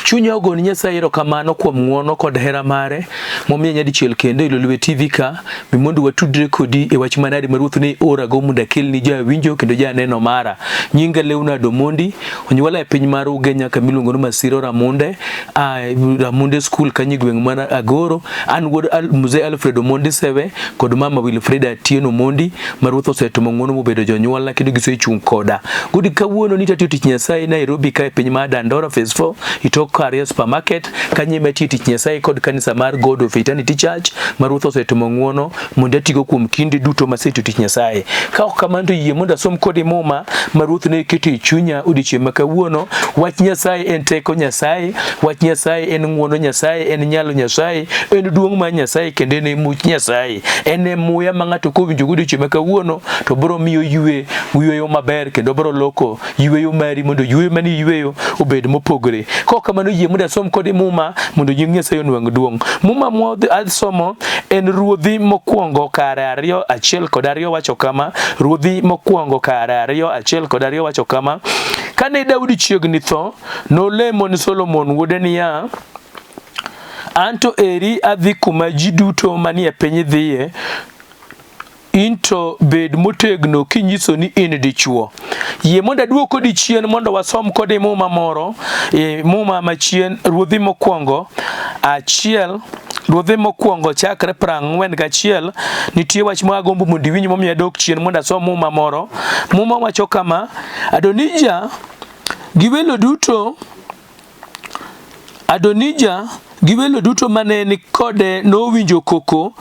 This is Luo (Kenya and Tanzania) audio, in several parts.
Chunya ogoni Nyasaye erokamano kuom ng'uono kod hera mare momiyo nyadichiel kendo e Lolwe TV ka mondo watudre kodi e wach manade ma Ruoth ne orago mondo akelni jawinjo kendo janeno mara. Nyinga LEONARD Omondi, onyuola e piny mar Ugenya kama iluongo ni Masiro Ramunde, Ramunde School kanyo gweng' mar Agoro. An wuod Mzee Alfred Omondi Sewe kod mama Wilfreda Atieno Omondi ma Ruoth osetimo ng'uono mobedo jonyuolna kendo gisechung' koda. Gudi kawuono ni tatiyo tich Nyasaye Nairobi ka e piny mar Dandora Phase 4 itok Career Supermarket kanyo ema tiyo tich Nyasaye kod kanisa mar God of Eternity Church ma Ruoth osetimo ng'uono mondo atigo kuom kinde duto masetiyo tich Nyasaye. Ka ok kamano to yie mondo asom kodi muma ma Ruoth ne keto e chunya odiochieng' ma kawuono. Wach Nyasaye en teko Nyasaye, wach Nyasaye en ng'uono Nyasaye, en nyalo Nyasaye, en duong' mar Nyasaye kendo en much Nyasaye. En muya ma ng'ato kowinjo odiochieng' ma kawuono to biro miyo yweyo maber kendo biro loko yweyo mari mondo yweyo mani yweyo obed mopogore. Ka ok kamano yie mondo asom kodi muma mondo nying Nyasaye onwang' duong'. Muma asomo en Ruodhi mokwongo kare 2:1-2 wacho kama. Ruodhi mokwongo kare 2:1-2 wacho kama. Kane Daudi chiegni tho, nolemo ni Solomon wuode niya, anto eri adhi kuma ji duto manie piny dhiye, into bed motegno kinyiso ni in dichwo. Yie mondo aduoko dichien mondo wasom kodi muma moro, muma machien. Ruodhi mokwongo 1, Ruodhi mokwongo chakre 41. Nitie wach ma agombo mondo iwinj momiyo adok chien mondo asom muma moro. Muma wacho kama: Adonija gi welo duto mane ni kode nowinjo koko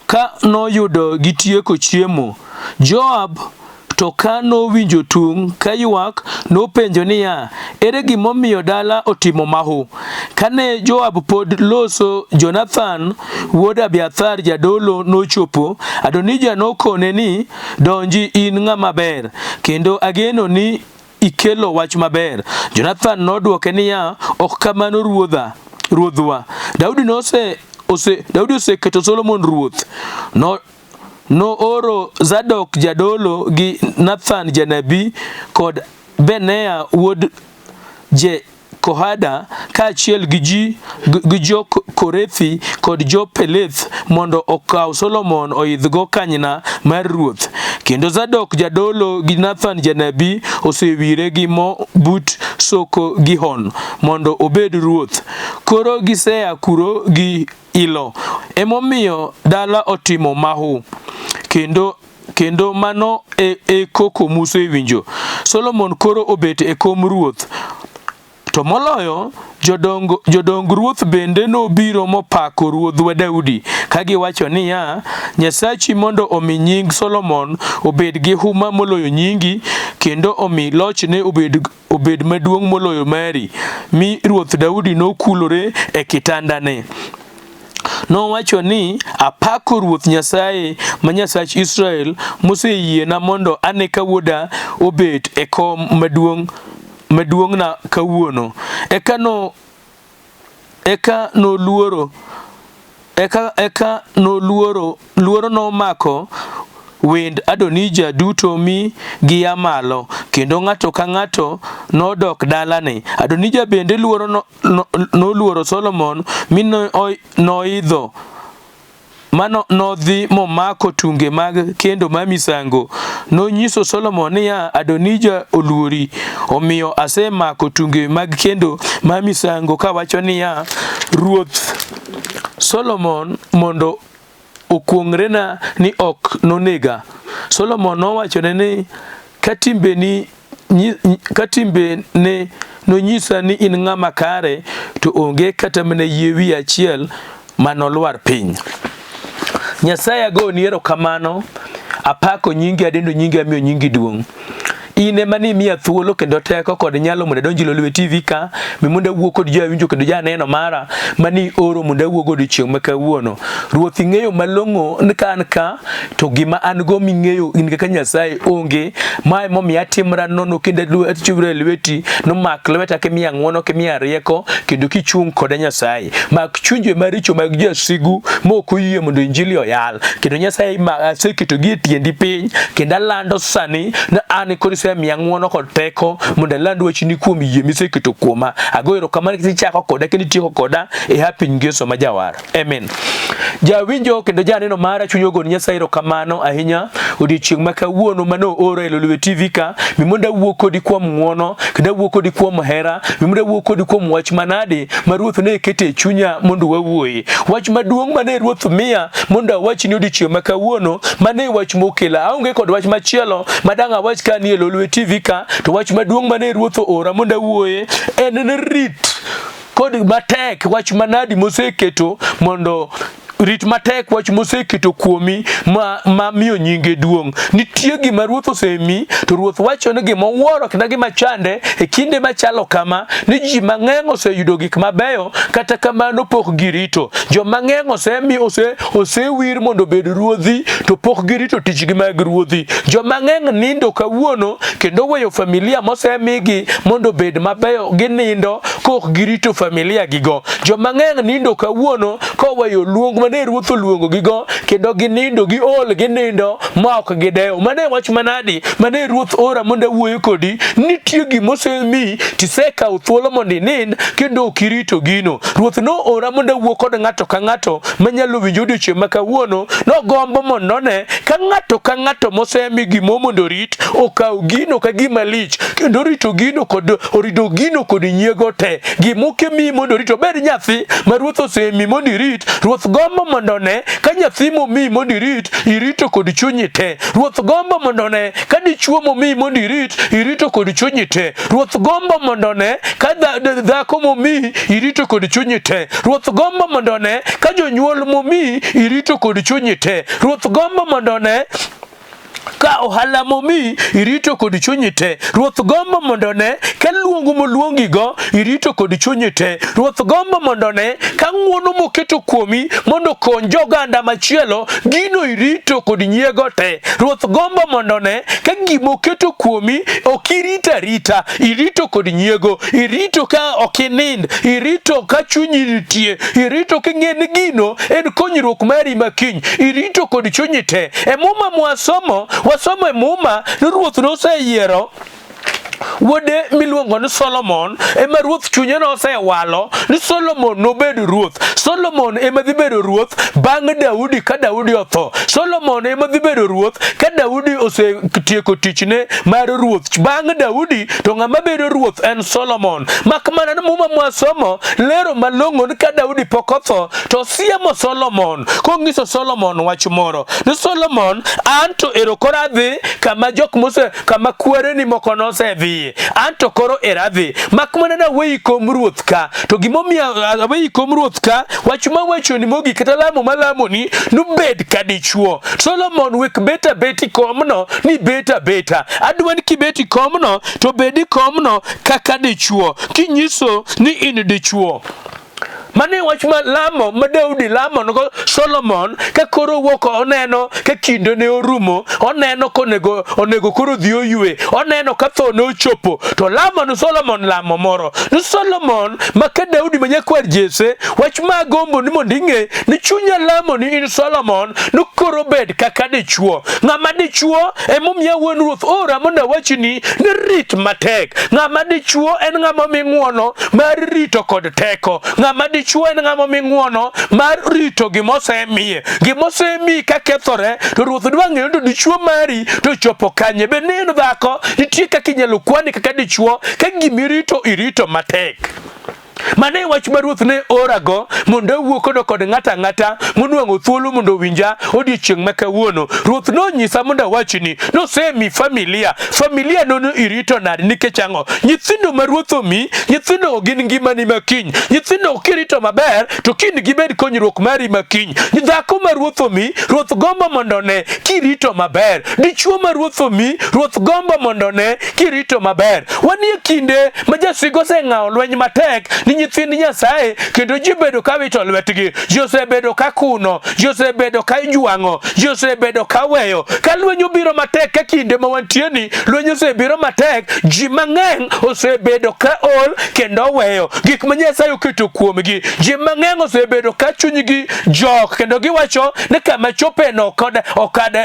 ka noyudo gitieko chiemo. Joab to ka nowinjo tung' ka ywak nopenjo niya, ere gimomiyo dala otimo mahu? Kane Joab pod loso, Jonathan wuod Abiathar jadolo nochopo. Adonija nokone ni, donji in ng'ama ber, kendo ageno ni ikelo wach maber. Jonathan nodwoke niya, ok kamano ruodhwa. Daudi oseketo Solomon ruoth. No oro Zadok jadolo gi Nathan janabi kod Benea wuod Jehoyada kaachiel gi jo Korethi kod jo Peleth mondo okaw Solomon oidhgo kanyna mar ruoth. Kendo Zadok jadolo gi Nathan janabi osewire gi mo but Soko Gihon mondo obed ruoth. Koro gisea kuro gi ilo, emomiyo dala otimo mahu. Kendo mano e koko Musa winjo. Solomon koro obet e kom ruoth. To moloyo jodong ruoth bende nobiro mopako ruodhwa Daudi kagiwacho niya, Nyasachi mondo omi nying Solomon obed gi huma moloyo nyingi, kendo omi lochne obed maduong' moloyo mari. Mi ruoth Daudi nokulore e kitandane. Nowacho ni, apako Ruoth Nyasaye ma Nyasach Israel moseyiena mondo ane ka wuoda obet e kom maduong'na kawuono. Luoro nomako wend Adonija duto mi giya malo, kendo ng'ato ka ng'ato nodok dalane. Adonija bende noluoro Solomon mi noidho nodhi momako tunge mag kendo ma misango. Nonyiso Solomon niya, Adonija oluori, omiyo asemako tunge mag kendo ma misango, kawacho niya, Ruoth Solomon mondo okwong'rena ni ok nonega. Solomon nowachone ni, ka timbene nonyisa ni in ng'ama kare, to onge kata mana yie wi achiel manolwar piny. Nyasaye agoni erokamano, apako nyingi, adendo nyingi, amiyo nyingi duong'. In ema ni miya thuolo kendo teko kod nyalo mondo adonji Lolwe TV ka mondo awuo kod jawinjo kendo janeno mara mani oro mondo awuo godo chieng' ma kawuono. Ruoth ing'eyo malong'o ni ka an ka to gima an go ming'eyo in kaka Nyasaye onge. Mae momiyo atimra nono kendo achiwra e lweti, nomak lweta kimiya ng'uono, kimiya rieko, kendo kichung' koda Nyasaye. Mak chunje maricho mag jasigu mok oyie mondo injili oyal. Kendo Nyasaye aseketo gi e tiendi piny kendo alando sani na an kod misemiya ng'uono kod teko mondo aland wachni kuom yie miseketo kuoma. Ago erokamano kichako koda kendo itieko koda e Happy Ngeso ma Jawar. Amen. Jawinjo kendo janeno mara chuny ogoni Nyasaye erokamano ahinya odiochieng' ma kawuono mano oro e Lolwe TV ka mimonda wuo kodi kuom ng'uono kendo wuo kodi kuom hera mimonda wuo kodi kuom wach manade ma Ruoth ne kete e chunya mondo wawuoye. Wach maduong' mane Ruoth miya mondo awachni odiochieng' ma kawuono mane wach mokela. Aonge kod wach machielo madang' awach ka ni e Lolwe TV ka, to wach maduong' mane Ruoth ora mondo awuoye en rit kod matek wach manadi moseketo mondo rit matek wach moseketo kuomi ma miyo nyinge duong'. Nitie gima Ruoth osemi to Ruoth wacho ni gima wuoro kendo gima chande e kinde machalo kama ni ji mang'eny oseyudo gik mabeyo kata kamano pok girito. Jo mang'eny osewir mondo bed ruodhi to pok girito tichgi mag ruodhi. Jo mang'eny nindo kawuono kendo weyo familia mosemigi mondo bed mabeyo ginindo kok girito familia gigo. Jo mang'eny nindo kawuono koweyo luong mane Ruoth oluongo gigo kendo ginindo giol ginindo ma ok gidewo. Mane wach manadi mane Ruoth ora mondo awuoyo kodi. Nitie gimosemi tisekawo thuolo mondo inind kendo ok irito gino. Ruoth no ora mondo awuo kod ng'ato ka ng'ato manyalo winjo odiochieng' ma kawuono nogombo mondo ne ka ng'ato mosemi gimo mondo rit okaw gino ka gima lich kendo orito gino kod nyiego te. Gimokemi mondo rito bed nyathi ma Ruoth osemi mondo irit. Ruoth gombo mondo ne ka nyathi momi mondo irito kod chunyi te. Ruoth gombo mondo ne ka dichwo momi mondo irito kod chunyi te. Ruoth gombo mondo ne ka dhako momi irito kod chunyi te. Ruoth gombo mondo ne ka jonyuol momi irito kod chunyi te. Ruoth gombo mondo ne ka ohala momi irito kod chunyi te. Ruoth gombo mondo ne ka luongo moluongigo irito kod chunyi te. Ruoth gombo mondo ne ka ng'uono moketo kuomi mondo kony joganda machielo gino irito kod nyiego te. Ruoth gombo mondo ne ka gimoketo kuomi ok irita rita irito kod nyiego. Irito ka ok inind, irito ka chunyi nitie, irito ka ing'e ni gino en konyruok mari makiny, irito kod chunyi te. E muma mwasomo e muma ni Ruoth noseyiero wuode miluongo ni Solomon ema Ruoth chunye nosewalo ni Solomon nobed ruoth. Solomon ema dhi bedo ruoth bang' Daudi ka Daudi otho. Solomon ema dhi bedo ruoth ka Daudi osetieko tichne mar ruoth. Bang' Daudi to ng'ama bedo ruoth en Solomon. Mak mana ni muma mwasomo lero malong'o ni ka Daudi pok otho to siemo Solomon kong'iso Solomon wach moro ni Solomon anto ero koro adhi kama kwereni moko nosedhiye. Anto koro eradhi mak mana na weyi kom ruoth ka. To gimomiyo weyi kom ruoth ka wach mawachoni mogik kata lamo malamoni nobed ka dichwo. Solomon wek beta beti komno ni beta adwani kibeti komno to bedi komno kaka dichwo kinyiso ni in dichwo. Mane wach malamo ma Daudi lamo no Solomon ka koro wuok oneno ka kinde ne orumo, oneno konego koro dhi oywe, oneno ka tho ne ochopo, to lamo no Solomon lamo moro ni Solomon ma ka Daudi ma nyakwar Jesse wach ma gombo ni mondo ing'e ni chunya lamo ni in Solomon no koro bed kaka dichwo. Ng'ama dichwo emomiyo wuon Ruoth ora mondo awachni ni rit matek. Ng'ama dichwo en ng'ama ming'uono mar rito kod teko. Ng'ama dichwo en ng'ama ming'uono mar rito gimosemiyi ka kethore to Ruoth dwa ng'eyo to dichwo mari to chopo kanye. Be neno dhako nitie kaka inyalo kwani kaka dichwo ka gimirito irito matek. Mane wach ma Ruoth ne orago mondo awuo kod ng'ata ng'ata monwang'o thuolo mondo winja odiochieng' ma kawuono. Ruoth nonyisa mondo awachni nosemi familia nono irito nade nikech ang'o? Nyithindo ma Ruoth omi, nyithindo gin ngimani makiny. Nyithindo kirito maber to kiny gibed konyruok mari makiny. Dhako ma Ruoth omi, Ruoth gombo mondo ne kirito maber. Dichwo ma Ruoth omi, Ruoth gombo mondo ne kirito maber. Wanie kinde ma jasigo oseng'awo lweny matek ni nyithind Nyasaye kendo ji bedo ka wito lwetgi, ji osebedo ka kuno, ji osebedo ka ijwang'o, ji osebedo ka weyo, ka lweny obiro matek ka kinde ma wantie ni lweny osebiro matek, ji mang'eny osebedo ka ol kendo weyo gik ma Nyasaye oketo kuomgi, ji mang'eny osebedo ka chunygi jok kendo giwacho ni kama chopeno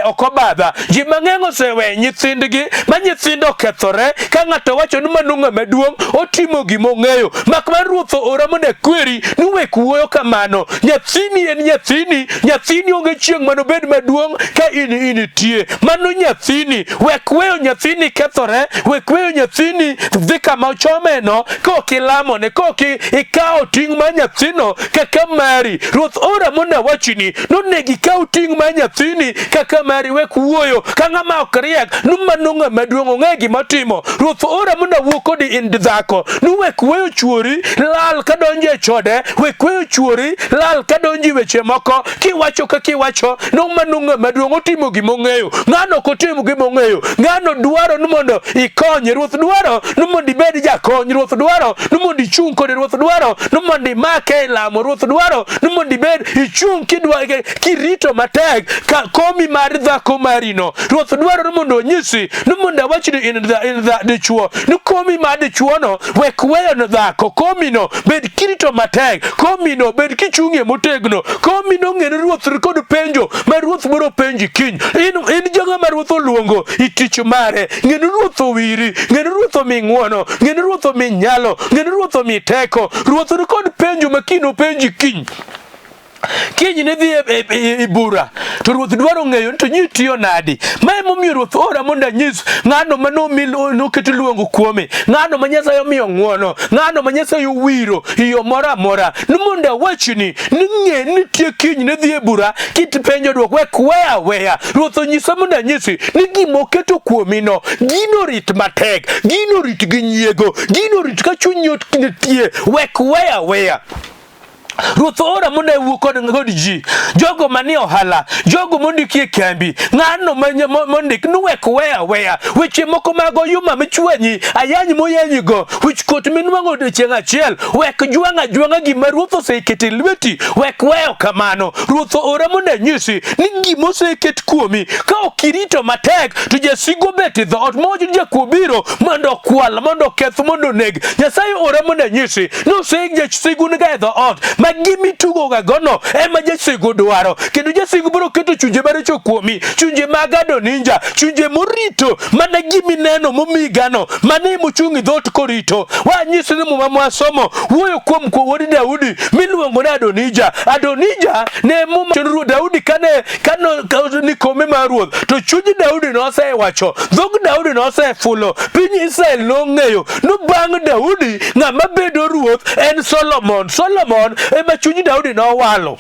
okobadha, ji mang'eny osewe nyithindgi ma nyithindo okethore ka ng'ato wacho ni mano ng'ama duong' otimo gima ong'eyo, mak mar Ruoth ora mondo kweri ni wek wuoyo kamano. Nyathini en nyathini onge chieng' manobed maduong' ka initie, mano nyathini, wek weyo nyathini kethore, wek weyo nyathini dhi kama ochomeno kok ilamone, kok ikawo ting' mar nyathino kaka mari. Ruoth ora mondo awachni nonego ikaw ting' mar nyathini kaka mari, wek wuoyo ka ng'ama ok riek ni mano ng'ama duong' ong'e gima timo. Ruoth ora mondo awuo kodi in dhako, ni wek weyo chuori lal ka donjo e chode, wek weyo chuori lal ka donjo e weche moko kiwacho ka kiwacho no mano ng'ama duong' otimo gima ong'eyo. Ng'ano ok otimo gima ong'eyo, ng'ano dwaro ni mondo ikonye, Ruoth dwaro ni mondo ibed jakony, Ruoth dwaro ni mondo ichung' kode, Ruoth dwaro ni mondo imake e lamo, Ruoth dwaro ni mondo ibed ichung' kirito matek ka komi mar dhako marino. Ruoth dwaro ni mondo onyisi ni mondo awachni in dichwo, ni komi mar dichwono wek weyo no dhako, komino bed kirito matek, komino bed kichung'e motegno, komino ng'eni Ruoth kod penjo ma Ruoth biro penji kiny. In jogo ma Ruoth oluongo itich mare, ng'eni Ruoth owiri, ng'eni Ruoth omi ng'wono, ng'eni Ruoth omi nyalo, ng'eni Ruoth omi teko. Ruoth kod penjo ma kino penji kiny. Kiny ne dhi e bura to Ruoth dwaro ng'eyo to nyi tiyo nadi. Ma emomiyo Ruoth ora mondo anyis ng'ano noketo luongo kuome, ng'ano ma Nyasaye omiyo ng'wono, ng'ano ma Nyasaye owiro iyo moro amora, ni mondo awachni ni ng'e nitie kiny ne dhi e bura kitpenjo dwoko, wek weya weya. Ruoth onyisa mondo anyisi ni gima oketo kuomino gino rit matek, gino rit gi nyiego, gino rit ka chunyi nitie, wek weya weya. Ruoth ora mondo awuo kod ji, jogo manie ohala, jogo mondikie kambi, ng'ano mondik ni wek weya weya, weche moko mag oyuma michwenyi, ayany moyanyigo, wich kot minwang'o odiochieng' achiel, wek jwang'a gima Ruoth osekete lweti, wek weyo kamano. Ruoth ora mondo anyisi ni gima oseket kuomi ka ok irito matek to jasigo bet e dhoot mojo jakuo biro mondo okwal, mondo oketh, mondo oneg. Nyasaye ora mondo anyisi ni osejasigo niga e dhoot ma gimi tugo ga gono ema jasigo dwaro, kendo jasigo biro keto chunje maricho kuomi, chunje mag Adonija, chunje morito mana gimi neno momigano, mane mochungi dhot korito. Wanyisi ni muma mwasomo wuoyo kuom wuode Daudi miluongo ni Adonija. Adonija ne muma chonru Daudi kane ni kome mar ruoth, to chuny Daudi nosewacho, dhog Daudi nosefulo, piny Israel nong'eyo no bang' Daudi ng'ama bedo ruoth en Solomon. Solomon ema chuny Daudi nowalo.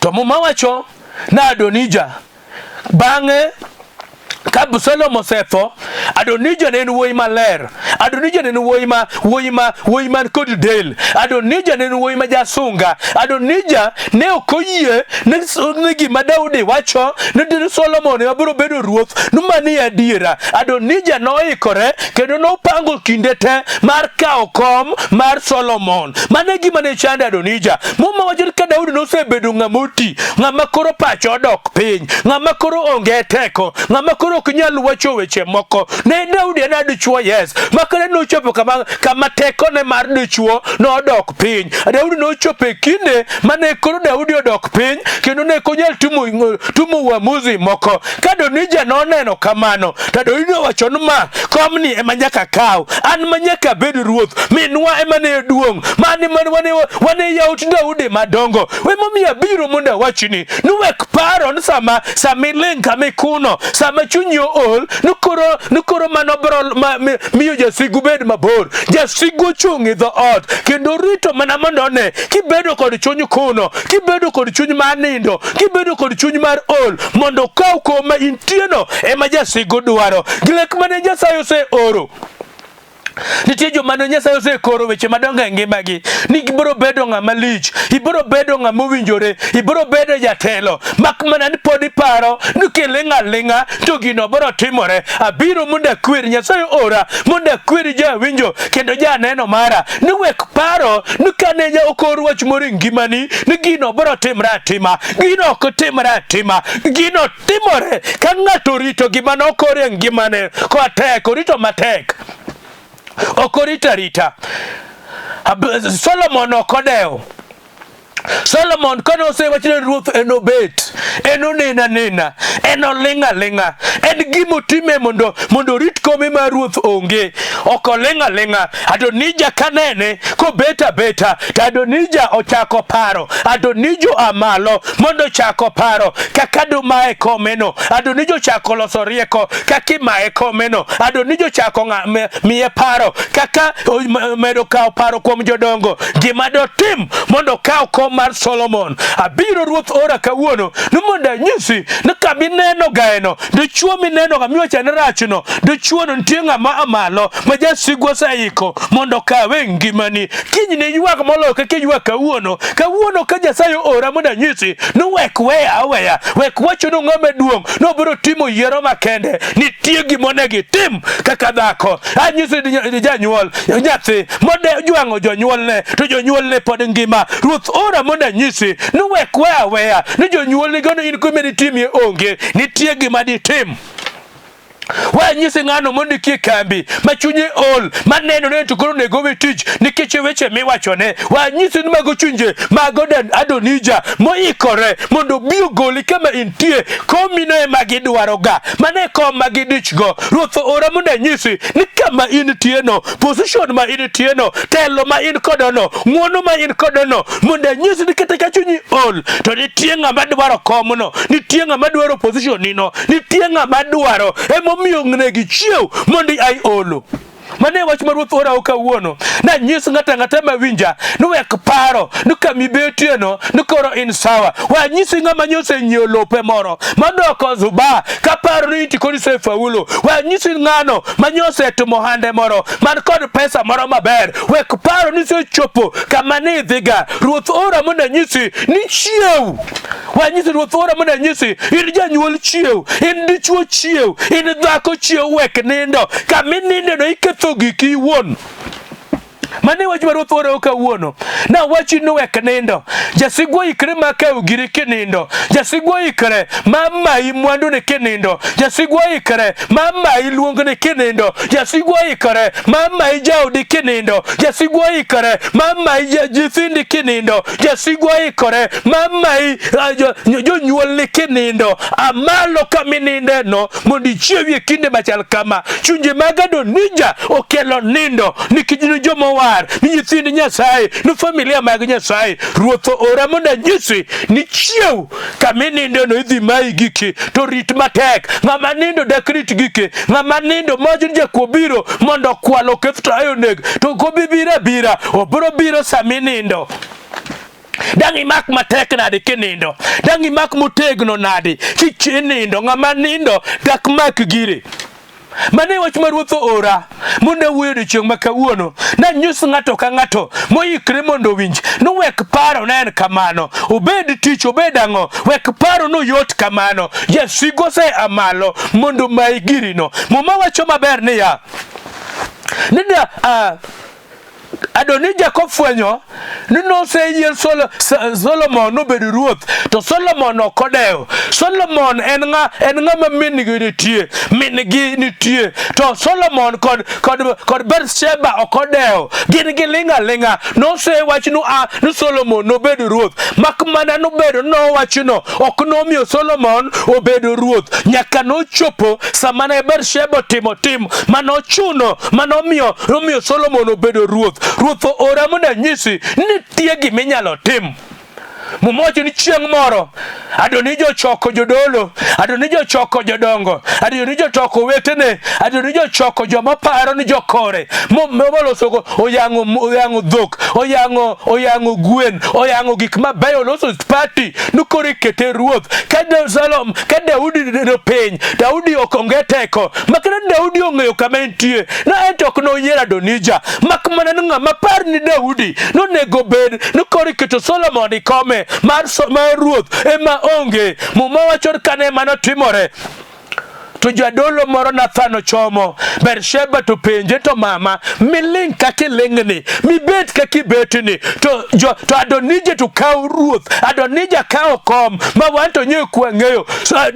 To muma wacho na Adonija bang'e ka Absalom osetho, Adonija ne en wuoyi maler, Adonija ne en wuoyi man kod del, Adonija ne en wuoyi ma jasunga, Adonija ne ok oyie ne gima Daudi wacho ni Solomon ema biro bedo ruoth, ni mani adiera. Adonija noikore kendo nopango kinde te mar kawo kom mar Solomon. Mane gima ne chande Adonija. Muma wacho ka Daudi nosebedo ng'ama oti, ng'ama koro pacho odok piny, ng'ama koro onge teko, ng'ama koro ok nyal wacho weche moko. Ne Daudi en dichwo, yes, makane nochopo kama teko ne mar dichwo nodok piny. Daudi nochopo e kinde mane koro Daudi odok piny kendo ne konyal tumo uamuzi moko. Ka Adonija noneno kamano, to Daudi nowacho ni ma komni ema nyaka kaw, an ma nyaka bed ruoth, minwa ema ne duong', wane yaut Daudi madongo. We momiyo biro mondo awachni ni wek paro ni sama iling kama ikuno, sama chunyi ol, nikoro mano bro miyo jasigu bed mabor. Jasigu chung' e dhoot kendo rito mana mondo ne kibedo kod chuny kuno, kibedo kod chuny mar nindo, kibedo kod chuny mar ol, mondo kaw koma intieno ema jasigu dwaro. Gilek mane Nyasaye ose oro Nitie joma Nyasaye osekoro weche madongo e ngimagi ni ibiro bedo ng'ama lich, ibiro bedo ng'ama owinjore, ibiro bedo jatelo, mak mana ni pod iparo ni kiling'a to gino biro timore. Abiro mondo akweri, Nyasaye ora mondo akweri jawinjo kendo janeno mara ni wek paro ni kane okor wach moro e ngimani ni gino biro timore atima. Gino ok timore atima, gino timore ka ng'ato orito gima nokor e ngimane koa tek, orito matek, ok orito arita. Solomon ok odewo. Solomon kane osewachne ruoth en obet, en onena nena, en oling'a ling'a, en gima otime mondo rit kome mar ruoth onge, ok oling'a ling'a. Adonija kanene kobet abeta, to Adonija ochako paro, Adonijo amalo mondo chako paro kaka dumae komeno, Adonijo chako loso rieko kaka imae komeno, Adonijo chako miye paro kaka medo kawo paro kuom jodongo, gima dotim mondo kaw kom mar Solomon. Abiro ruoth ora kawuono ni mondo anyisi ni kamineno gaeno, dichwo mineno ga miwacha ni rachno, dichwono nitie ng'ama amalo ma jasigwa oseiko mondo kawe ngimani. Kiny ne ywak moloyo kaka ywak kawuono. Kawuono ka Nyasaye ora mondo anyisi ni wek weya aweya, wek wacho ni ng'ama duong' nobiro timo yiero makende, nitie gima onego itim kaka dhako. Anyisi ni janyuol nyathi mode jwang'o jonyuolne to jonyuolne pod ngima, ruoth ora mondo anyisi ni wek weya aweya ni jonyuolne gono in kumeni timie onge, nitie gima ditim. Wanyisi ng'ano mondiki kambi machunye ol maneno ne to koro nego we tich nikech weche miwachone. Wanyisi ni mago chunje mago Adonija moikore mondo biyo goli kama intie komino ema gidwaroga, mane kom magidichgo. Ruoth ora mondo anyisi ni kama intie no, position ma intie no, telo ma in kodono, ng'wono ma in kodono, mondo anyisi ni kata ka chunyi ol to nitie ng'ama dwaro komno, nitie ng'ama dwaro position nino, nitie ng'ama dwaro emomiyo negi chiew mondi ai olo. Mane wach ma ruoth ora kawuono na nyis ng'ata mawinja ni wek paro ni kami betie no ni koro in sawa. Wanyisi ng'ama nyose nyiewo lope moro madoko zuba ka paro ni iti kodi se faulo. Wanyisi ng'ano manyose timo hande moro man kod pesa moro maber, wek paro ni se chopo kama ni idhiga. Ruoth ora mondo anyisi ni chiew. Wanyisi ruoth ora mondo anyisi in janyuol chiew, in dichwo chiew, in dhako chiew, wek nindo kami nindo no iketho giki iwuon. Mane wach ma ruoth ora kawuono na wachi ni wek nindo, jasigwa ikre makaw giri kinindo, jasigwa ikre mama imwandu ne kinindo, jasigwa ikre mama iluongo ne kinindo, jasigwa ikre mama ijaudi kinindo, jasigwa ikre mama ijithindi kinindo, jasigwa ikre mama jonyuol ne kinindo. Amalo kamininde no mondo ichiewie kinde machal kama. Chunje mag Adonija okelo nindo nikijino jomo ni nyithind Nyasaye, ni familia mag Nyasaye. Ruoth ora mondo anyisi ni chiew kama nindo no idhi mai giki to rit matek. Ng'ama nindo dak rit giki, ng'ama nindo majun jakuo biro mondo kwalo keth to ayo neg to kobibira bira obiro biro sami nindo. Dang imak matek nadi kinindo, dang imak motegno nadi kinindo. Ng'ama nindo dak mak gire. Mane wach ma ruoth ora mondo wuoyo chieng' ma kawuono na nyis ng'ato ka ng'ato moikre mondo winj no wek paro ne en kamano, obed tich obed ang'o, wek paro no yot kamano. Jasigo se amalo mondo mai girino. Muma wacho maber ni ya nida Adonija kofwenyo ni noseyie Solomon nobedo ruoth, to Solomon okodewo. Solomon en ng'ama min-gi nitie, to Solomon kod Bersheba okodewo, gin gi ling'a ling'a. Nosewach ni Solomon nobedo ruoth, mak mana nobedo nowachno ok nomiyo Solomon obedo ruoth, nyaka nochopo sama ne Bersheba timo manochuno manomiyo Solomon obedo ruoth. Ruoth ora mondo anyisi ni nitie gima inyalo tim. Mumocho ni chieng' moro Adonija choko jodolo, Adonija choko jodongo, Adonija choko wetene, Adonija choko joma paro ni jokore. Moloso oyango dhok, oyango gwen, oyango gik mabeyo, loso party nukore kete ruoth. Ka Daudi no piny, Daudi okonge teko, makana Daudi ong'eyo kama entie, na ento ok noyiero Adonija, mak mana ng'ama par ni Daudi nonego bed nukore keto Solomon ikome mar ruoth ema onge. Muma wacho kane mano timore, to jadolo moro Nathan ochomo Bersheba to penje to mama miling kaki lingni mibet kaki betini to Adonija to kaw ruoth, Adonija kaw kom ma wanto nye kwang'eyo.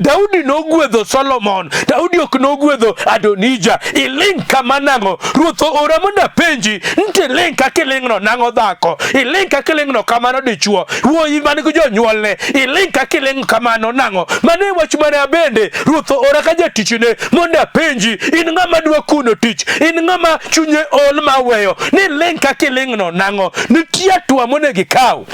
Daudi no gwedho Solomon, Daudi ok no gwedho Adonija. Iling kama nango ruoth ora monda penji nti ling kaki lingno nango dhako, iling kaki lingno kamano dichwo, wuoyi mani ko jonyuolne, iling kaki ling kamano nango mane wach mane abende ruoth ora ka tichne monda penji in ng'ama dwa kuno tich, in ng'ama chunye ol maweyo ni ling kaki lingno nango nitie twa monegi kaw.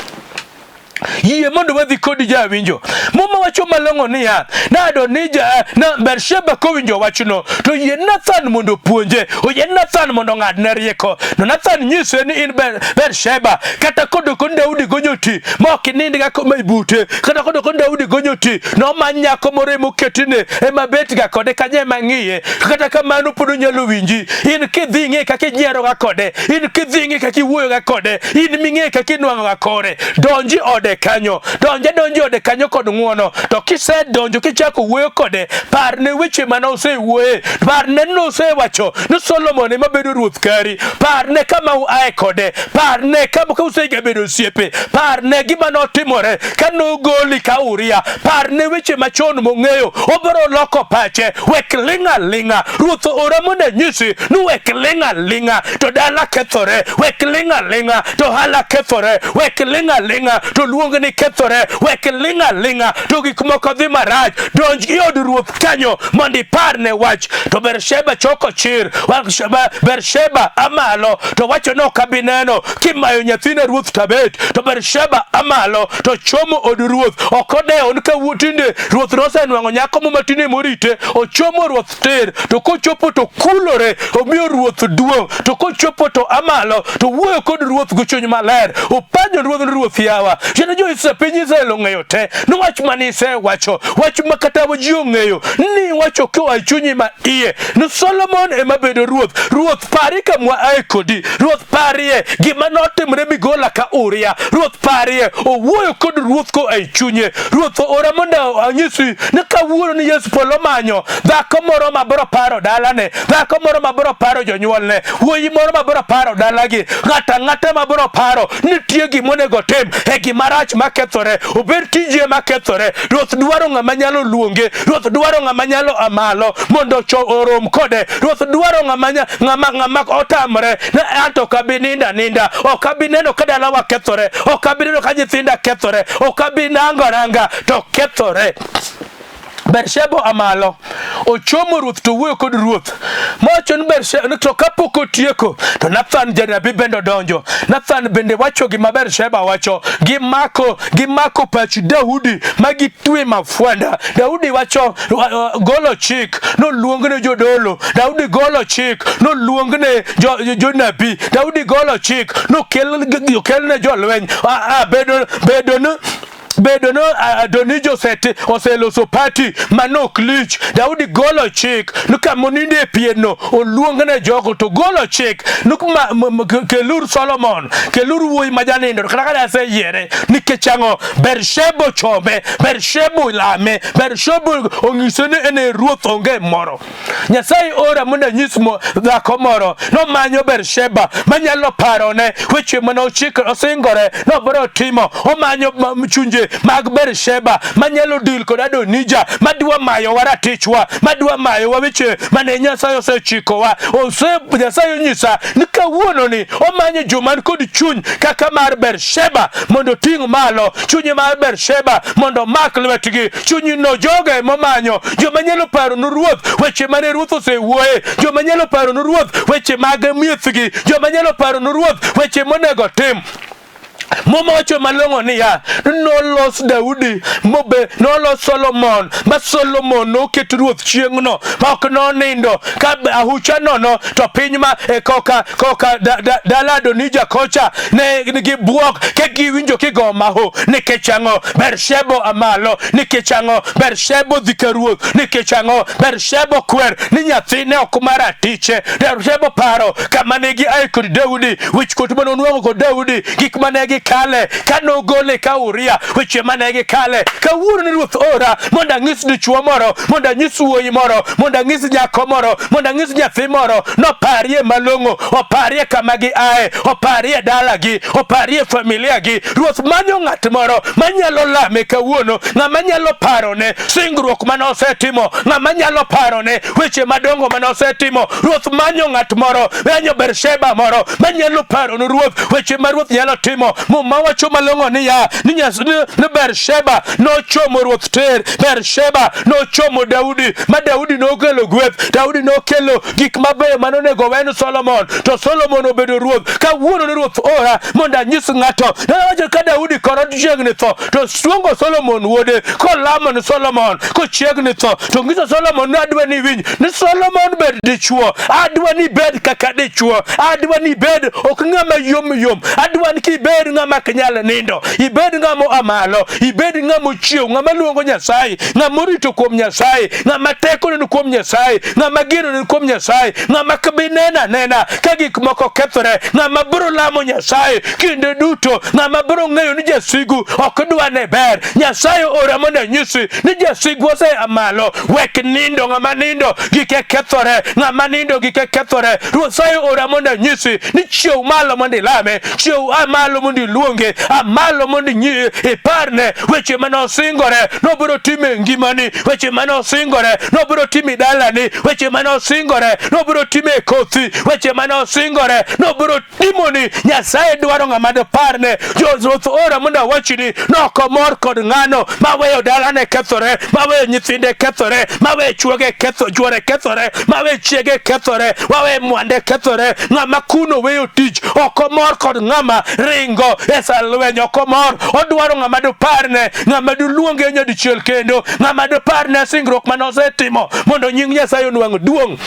Yie mondo wadhi kodi jawinjo. Muma wacho malong'o niya, na Adonija na Bersheba kowinjo wachno, to yie Nathan mondo puonje, oyie Nathan mondo ng'adne rieko. No Nathan nyise ni in Bersheba, kata kodo kon Daudi gonyoti, ma ok inindi ga koma ibute, kata kodo kon Daudi gonyoti, no manyako more moketine ema bet ga kode kanye mang'iye, kata kamano pod onyalo winji. In kidhi ng'e kaka ijiero ga kode, in kidhi ng'e kaka iwuoyo ga kode, in ming'e kaka inwang'o ga kore, donji ode kanyo, donji ode kanyo kod ng'uono. To kise donjo kichako wuoyo kode, parne weche mana osewuoye, parne nosewacho ni Solomon ema bedo ruoth kari, parne kama uae kode, parne kama ka usega bedo osiepe, parne gima notimore ka nogoli ka Uria, parne weche machon mong'eyo, obiro loko pache. Wek linga linga, ruoth ora mondo nyisi ni wek linga linga to dala kethore, wek linga linga to hala kethore, wek linga linga to luong ni kethore, wek linga linga to gik moko dhi marach. Donj iod ruoth kanyo mondo iparne wach. To Bersheba choko chir, Bersheba amalo to wacho no kabineno kimayo nyathina ruoth tabet. To Bersheba amalo to chomo od ruoth, okodewo nika wutinde ruoth nosenwang'o nyako matine morite, ochomo ruoth tir, to kochopo to kulore, omiyo ruoth duong', to kochopo to amalo to wuoyo kod ruoth guchuny maler, opanyo ruoth yawa. Jena jo isa piny Israel ong'eyo te, no wach manise wacho, wach makata ji ong'eyo, ni wacho koa chunyi ma iye, ni Solomon ema bedo ruoth. Ruoth pari kamwa ae kodi, ruoth parie gima notimre migola ka Uria, ruoth parie owuoyo kod ruoth ko ai chunye. Ruoth ora mondo anyisi ni kawuono ni Yesu polo manyo dhako moro mabiro paro dalane, dhako moro mabiro paro jonyuolne, wuoyi moro mabiro paro dalagi, ng'ata mabiro paro nitie gimonego tim e gima rach makethore, obed tije makethore. Ruoth dwaro ng'ama nyalo luonge, ruoth dwaro ng'ama nyalo amalo mondo orom kode, ruoth dwaro ng'ama otamre na anto kabininda, okabineno ka dalawa kethore, okabineno ka nyithinda kethore, okabinangoranga to kethore. Bersheba amalo ochomo ruoth to wuoyo kod ruoth, mawachon Bersheba to kapok otieko to Nathan janabi bende donjo. Nathan bende wacho gima Bersheba wacho, gimako pach Daudi magitwe mafuanda. Daudi wacho golo chik no luongne jodolo, Daudi golo chik no luongne jonabi, Daudi golo chik no kelne jolweny. Bedo no Adonija oseloso party manok lich. Daudi golo chik nuka moninde e pieno oluongne jogo to golo chik nukma kelur Solomon, kelur wuoyi majanindo kaka dase yiere nikech ang'o? Bersheba chome, Bersheba lame, Bersheba ong'ise ni ene ruoth onge moro. Nyasaye ora mondo anyis dhako moro nomanyo Bersheba manyalo parone weche mane osingore nobiro timo. Omanyo chunje mag Bersheba manyalo dil kod Adonija, madwa mayo waratichwa, madwa mayo weche mane Nyasaye osechikowa. Nyasaye onyisa ni kawuono ni omanyo joman kod chuny kaka mar Bersheba mondo ting' malo chunye mar Bersheba mondo mak lwetgi. Chunyi no joge momanyo, joma nyalo paro no ruoth weche mane ruoth osewuoye, joma nyalo paro no ruoth weche mag miethgi, joma nyalo paro no ruoth weche monego tim. Muma wacho malongo ni ya nolos Daudi mobe nolos Solomon ma Solomon noketo ruoth chieng'no ma ok nonindo ka ahucha nono to piny ma koka dala Adonija kocha ne gibuok ke giwinjo kigo maho nikech ang'o Bersheba amalo nikech ang'o Bersheba dhika ruoth nikech ang'o Bersheba kwer ni nyathine ok maratiche Bersheba paro kama ne gi ai kod Daudi wich kot mano nuogo kod Daudi gik mane gi kale kano gole ka Uria weche mane gi kale ka wuoro ni ruoth ora mondo ang'is dichwo moro mondo anyis wuoyi moro mondo ang'is nyako moro mondo ang'is nyathi moro noparie malong'o oparie kama gi ae oparie dalagi oparie familia gi ruoth manyo ng'at moro manyalo lame kawuono ng'ama nyalo parone singruok mane osetimo ng'ama nyalo parone weche madongo mane osetimo ruoth manyo ng'at moro manyo Bersheba moro manyalo parone ruoth weche ma ruoth nyalo timo muma wacho malong'o ni ya ni Bersheba nochomo ruoth ter Bersheba nochomo Daudi ma Daudi nokelo gweth Daudi nokelo gik mabeyo manonego wen Solomon to Solomon obedo ruoth ka wuono ni ruoth ora mondo anyis ng'ato nawacho ka Daudi koro chiegni tho to suongo Solomon wuode kolamo ni Solomon kochiegni tho to ngiso Solomon ni adwa ni winj ni Solomon bed dichwo adwa ni bed kaka dichwo adwa ni bed ok ng'ama yom adwa ni kibed ng'ama knyal nindo ibed ng'ama amalo ibed ng'ama chiew ng'ama luongo Nyasaye ng'ama rito kuom Nyasaye ng'ama teko ni kuom Nyasaye ng'ama gino ni kuom Nyasaye ng'ama kabinena ka gik moko kethore ng'ama biro lamo Nyasaye kinde duto ng'ama biro ng'eyo ni jasigu ok dwa ne ber Nyasaye ora mondo nyisi ni jasigu ose amalo wek nindo ng'ama nindo gike kethore ng'ama nindo gike kethore Nyasaye ora mondo nyisi ni chiew malo mondo ilame chiew amalo mondo iluonge amalo mondo iparne weche mane osingore nobiro time ngimani weche mane osingore nobiro time dalani weche mane osingore nobiro time kothi weche mane osingore nobiro timoni Nyasaye dwaro ng'ama parne Joseph ora mondo wachini nokomor kod ng'ano maweyo dalane kethore maweyo nyithinde kethore maweyo chuoge chuore kethore maweyo chiege kethore waweyo mwande kethore ng'ama kuno weyo tich okomor kod ng'ama ringo esa lweny okomor odwaro ng'ama parne ng'ama luonge nyadichiel kendo ng'ama parne singruok mane osetimo mondo nying Nyasaye onwang' duong'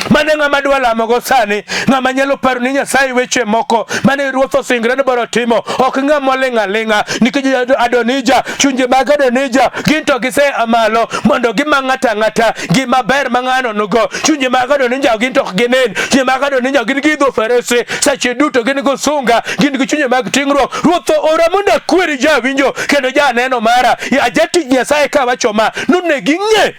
mane ng'ama dwa lamogo sani ng'ama nyalo paro ni Nyasaye weche moko mane ruoth osingre ni biro timo ok ng'ama ling'a nikech Adonija chunje mag Adonija ginto gise amalo mondo gima ng'ata gima ber ma ng'ano nugo chunje mag Adonija ginto ok ginen chunje mag Adonija gin gidho farese sache duto gin go sunga gin gi chunje mag tingruok ruoth ora mondo kweri jawinjo kendo janeno mara ajati Nyasaye ka wacho ma nune ging'e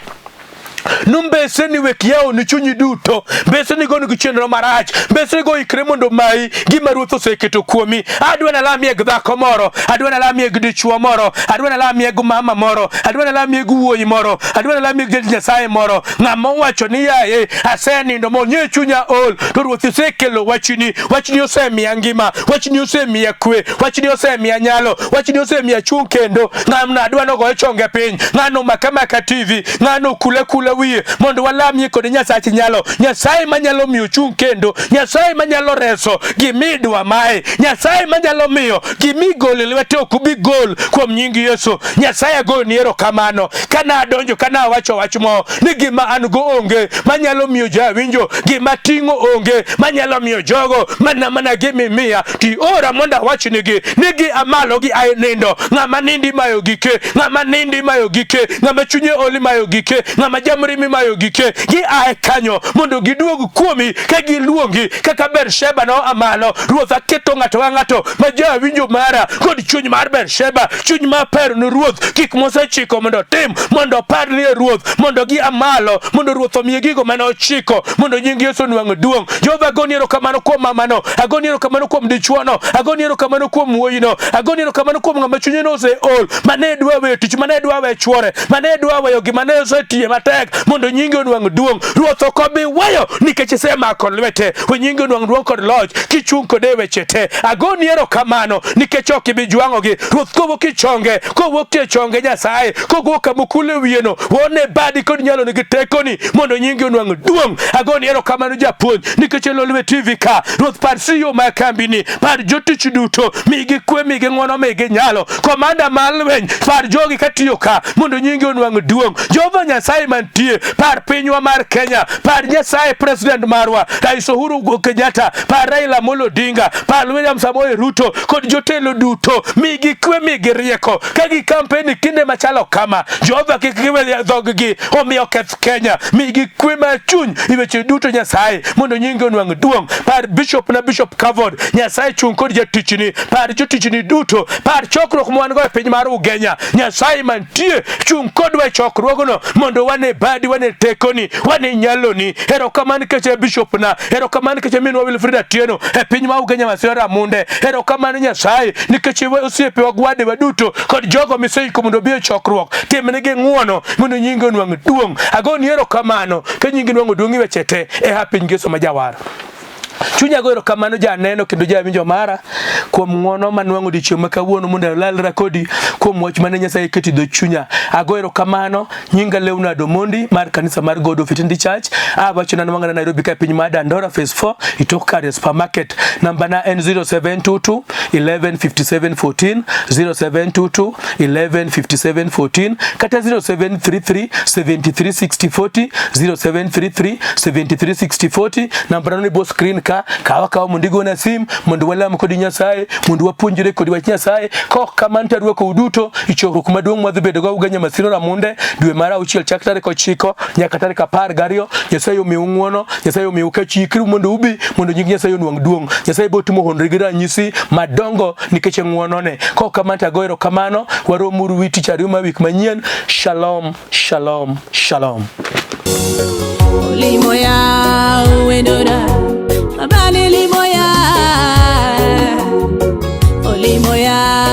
numbese ni wek yao ni chunyi duto mbese ni gonu chenro marach mbese go ikre mondo mai gima ruoth oseketo kuomi adwa na lamie gdhako moro adwa na lamie gdichwo moro adwa na lamie mama moro adwa na lamie wuoyi moro adwa na lamie Nyasaye moro ng'ama wacho ni yaye asenindo mo nye chunya ol to ruoth osekelo wachini osemiya ngima wachini osemiya kwe wachini osemiya nyalo wachini osemiya chung kendo ng'amna adwa no go chonge piny ng'ano makamaka TV ng'ano kula wiye mondo walamie kod Nyasaye nyalo Nyasaye manyalo miyo chung kendo Nyasaye manyalo reso gimidwa mae Nyasaye manyalo miyo gimigol lwete okubi gol kuom nying Yesu Nyasaye go niero kamano kana adonjo kana wacho wach mo ni gima an go onge manyalo miyo jawinjo gima tingo onge manyalo miyo jogo mana gimimiya ti ora mondo wachnigi nigi amalo gi ai nindo ng'ama nindi mayo gike ng'ama chunye oli mayo gike ng'ama jamrimi mayo gike gi ae kanyo mondo giduog kuomi ka giluongi kaka Bersheba no amalo ruoth aketo ng'ato ma jawinjo mara kod chuny mar Bersheba chuny ma paro ni ruoth kik mosechiko mondo tim mondo par ni ruoth mondo gi amalo mondo ruoth omiye gigo mane ochiko mondo nying Yesu nwang' duong' Jehova goniero kamano kuom mamano agoniero kamano kuom dichwono agoniero kamano kuom wuoyino agoniero kamano kuom ng'ama chunye no ose ol mane dwa we tich mane dwa we chwore mane dwa weyo gima ne osetiye matek mondo nyingi onwang' duong'. Ruoth ok obi weyo nikech isemako lwete. We nyingi onwang' duong' kod loch kichung' kode e weche te. Agoni erokamano nikech ok ibi jwang'ogi. Ruoth kowuok ichonge, kowuok e chonge Nyasaye, kowuok kamukule wieno, wone badi kod nyalo nigi tekoni mondo nyingi onwang' duong'. Agoni erokamano japuonj nikech Lolwe TV ka. Ruoth par CEO ma kambini, par jotich duto, migi kwe, migi ng'wono, migi nyalo. Komanda mar lweny, par jogi katiyo ka mondo nyingi onwang' duong'. Jehova Nyasaye mantie, par pinywa mar Kenya, par Nyasaye president marwa Rais Uhuru Kenyatta, par Raila Amolo Odinga, par William Samoei Ruto kod jotelo duto, migi kwe, migi rieko kagi kampeni kinde machalo kama. Jehova kik giwe dhoggi omiyo keth Kenya, migi kwe mar chuny i weche duto Nyasaye mondo nyingi onwang' duong'. Par bishop na bishop Kavod, Nyasaye chung kod jatichni, par jotichni duto, par chokruok mwan go e piny mar Ugenya, Nyasaye mantie chung kodwa e chokruogno mondo wane badi, wane tekoni, wane nyaloni. Erokamano keche bishop na, erokamano keche minwa Wilfrida Tieno e piny mar Ugenya Masira Munde. Erokamano Nyasaye nikech osiepe wagwade waduto kod jogo miseiko mondo bi e chokruok, timnegi ng'wono mondo nyingi onwang' duong'. Agoni erokamano ka nyingi onwang' duong' i weche te e happy Ngeso ma Jawar. Chunya go erokamano janeno kendo jawinjo mara kuom ng'wono manwang'o dichieng' ma kawuono mondo alalra kodi kuom wach mane Nyasaye keti dho chunya. Ago erokamano nyinga LEONARD Omondi mar kanisa mar God of Eternity Church. Wachona nwang'ana Nairobi ka piny mar Dandora phase 4 itok kare supermarket. Namba na en 0722 1157 14, 0722 1157 14 kata 0733 73 60 40, 0733 73 60 40. Namba na ni bo screen ka kawa mundigo na sim mundu wala kodi Nyasaye, mundu wapunjire kodi wach Nyasaye. Kok kamanta ruoko uduto ichokruok maduong' madhi bedo go Ugenya Masira Munde dwe mar auchiel chak tarik 9 nyaka tarik 12. Nyasaye omiu ng'wono, Nyasaye omiu ka chikru mondo ubi mondo nying Nyasaye onwang' duong'. Nyasaye bo timo honre gi ranyisi madongo nikech ng'wonone. Kok kamanta go erokamano, waromuru witi chariuma wik manyien. Shalom, shalom, shalom. Olimo ya uendona abale limo ya olimo ya